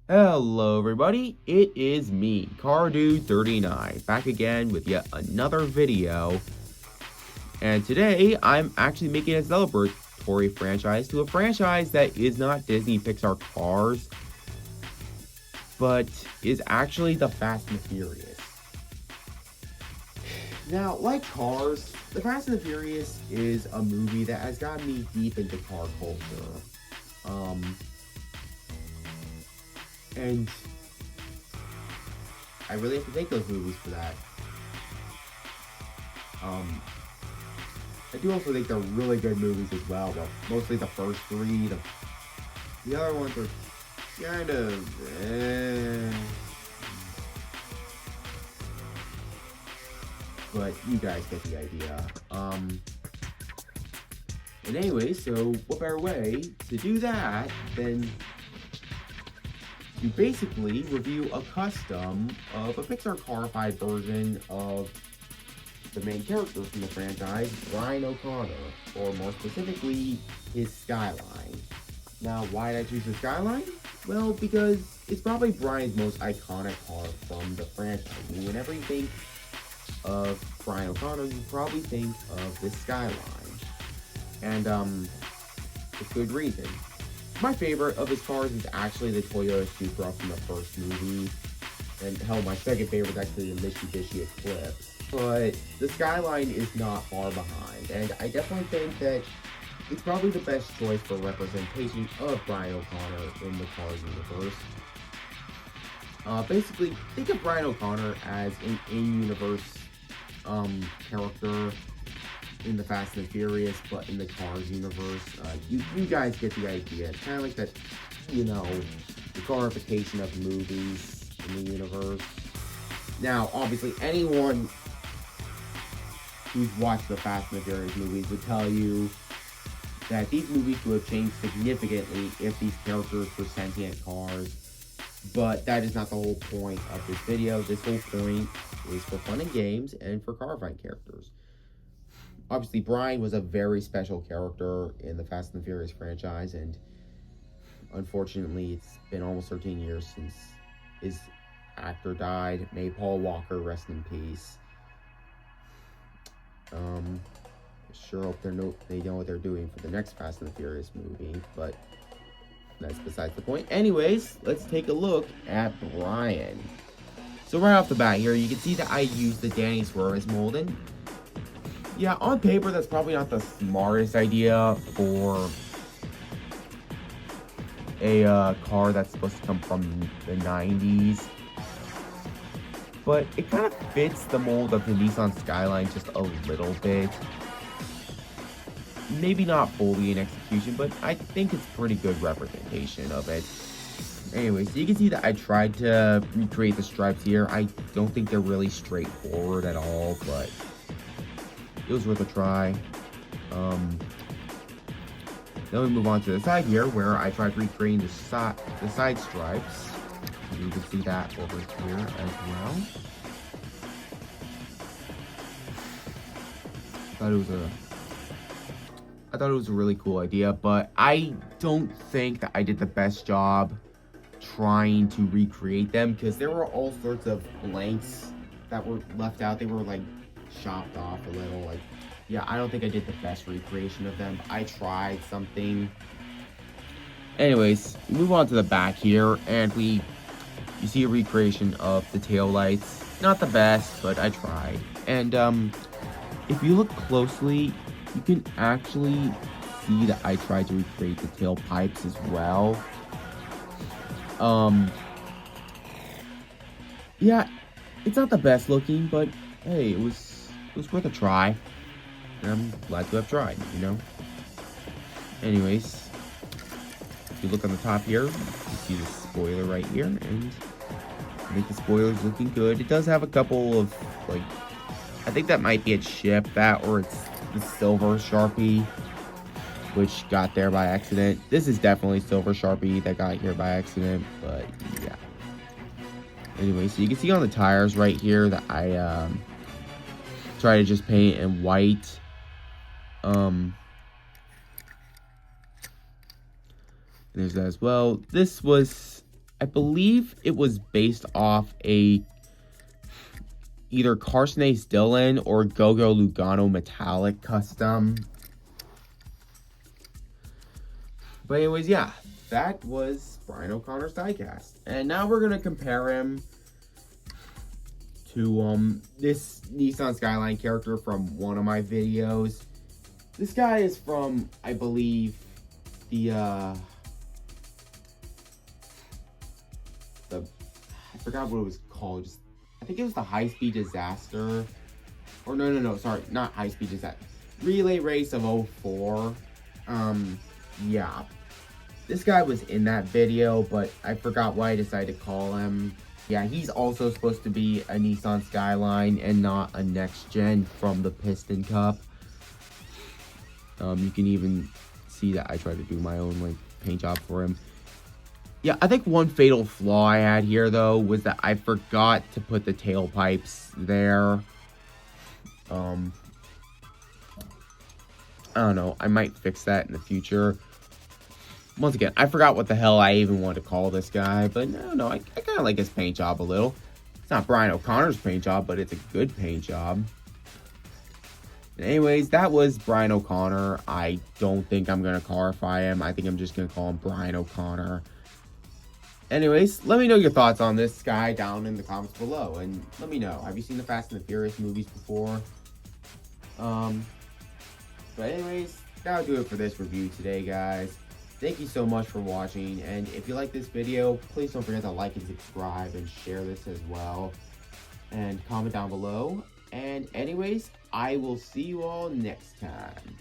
Hello everybody, it is me, Cardude39, back again with yet another video. And today, I'm actually making a celebratory franchise to a franchise that is not Disney Pixar Cars, but is actually the Fast and the Furious. Now, like Cars, the Fast and the Furious is a movie that has gotten me deep into car culture. And I really have to thank those movies for that. I do also think they're really good movies as well, but mostly the first three. The other ones are kind of but you guys get the idea. And anyway, so what better way to do that than to basically review a custom of a Pixar carified version of the main character from the franchise, Brian O'Connor, or more specifically, his Skyline. Now, why did I choose the Skyline? Well, because it's probably Brian's most iconic car from the franchise. I mean, whenever you think of Brian O'Connor, you probably think of this Skyline. And, with good reason. My favorite of his cars is actually the Toyota Supra from the first movie. And hell, my second favorite is actually the Mitsubishi Eclipse. But the Skyline is not far behind, and I definitely think that it's probably the best choice for representation of Brian O'Connor in the Cars universe. Basically, think of Brian O'Connor as an in-universe character in the Fast and the Furious, but in the Cars universe. You guys get the idea. It's kind of like that, the glorification of movies in the universe. Now, obviously, anyone who's watched the Fast and the Furious movies would tell you that these movies would have changed significantly if these characters were sentient cars. But that is not the whole point of this video. This whole point is for fun and games and for car-fight characters. Obviously, Brian was a very special character in the Fast and the Furious franchise, and unfortunately, it's been almost 13 years since his actor died. May Paul Walker rest in peace. Sure hope they know what they're doing for the next Fast and the Furious movie, but that's besides the point. Anyways, let's take a look at Brian. So right off the bat here, you can see that I used the Danny Suarez molding. Yeah, on paper, that's probably not the smartest idea for a car that's supposed to come from the 90s. But it kind of fits the mold of the Nissan Skyline just a little bit. Maybe not fully in execution, but I think it's pretty good representation of it. Anyway, so you can see that I tried to recreate the stripes here. I don't think they're really straightforward at all, but it was worth a try. Then we move on to the side here, where I tried recreating the side stripes. You can see that over here as well. I thought it was a really cool idea, but I don't think that I did the best job trying to recreate them, because there were all sorts of blanks that were left out. They were like chopped off a little. Yeah, I don't think I did the best recreation of them, but I tried something. Anyways, move on to the back here, and you see a recreation of the taillights. Not the best, but I tried. And if you look closely, you can actually see that I tried to recreate the tailpipes as well. Yeah, it's not the best looking, but hey, it was worth a try. And I'm glad to have tried, Anyways, if you look on the top here, you see the spoiler right here, and I think the spoiler's looking good. It does have a couple of, I think that might be a chip, that, or it's the silver Sharpie, which got there by accident. This is definitely silver Sharpie that got here by accident, but yeah. Anyway, so you can see on the tires right here that I try to just paint in white. There's that as well. This was, I believe it was based off a either Carson Ace Dillon or Gogo Lugano Metallic custom. But anyways, yeah, that was Brian O'Connor's diecast. And now we're going to compare him to this Nissan Skyline character from one of my videos. This guy is from, I believe, I forgot what it was called. I think it was the High Speed Disaster. Or no, sorry, not High Speed Disaster. Relay Race of 04. Yeah. This guy was in that video, but I forgot why I decided to call him. Yeah, he's also supposed to be a Nissan Skyline and not a next gen from the Piston Cup. You can even see that I tried to do my own like paint job for him. Yeah, I think one fatal flaw I had here though was that I forgot to put the tailpipes there. I don't know. I might fix that in the future. Once again, I forgot what the hell I even wanted to call this guy, but no, I kind of like his paint job a little. It's not Brian O'Connor's paint job, but it's a good paint job. Anyways, that was Brian O'Connor. I don't think I'm going to clarify him. I think I'm just going to call him Brian O'Connor. Anyways, let me know your thoughts on this guy down in the comments below. And let me know, have you seen the Fast and the Furious movies before? But anyways, that'll do it for this review today, guys. Thank you so much for watching. And if you like this video, please don't forget to like and subscribe and share this as well. And comment down below. And anyways, I will see you all next time.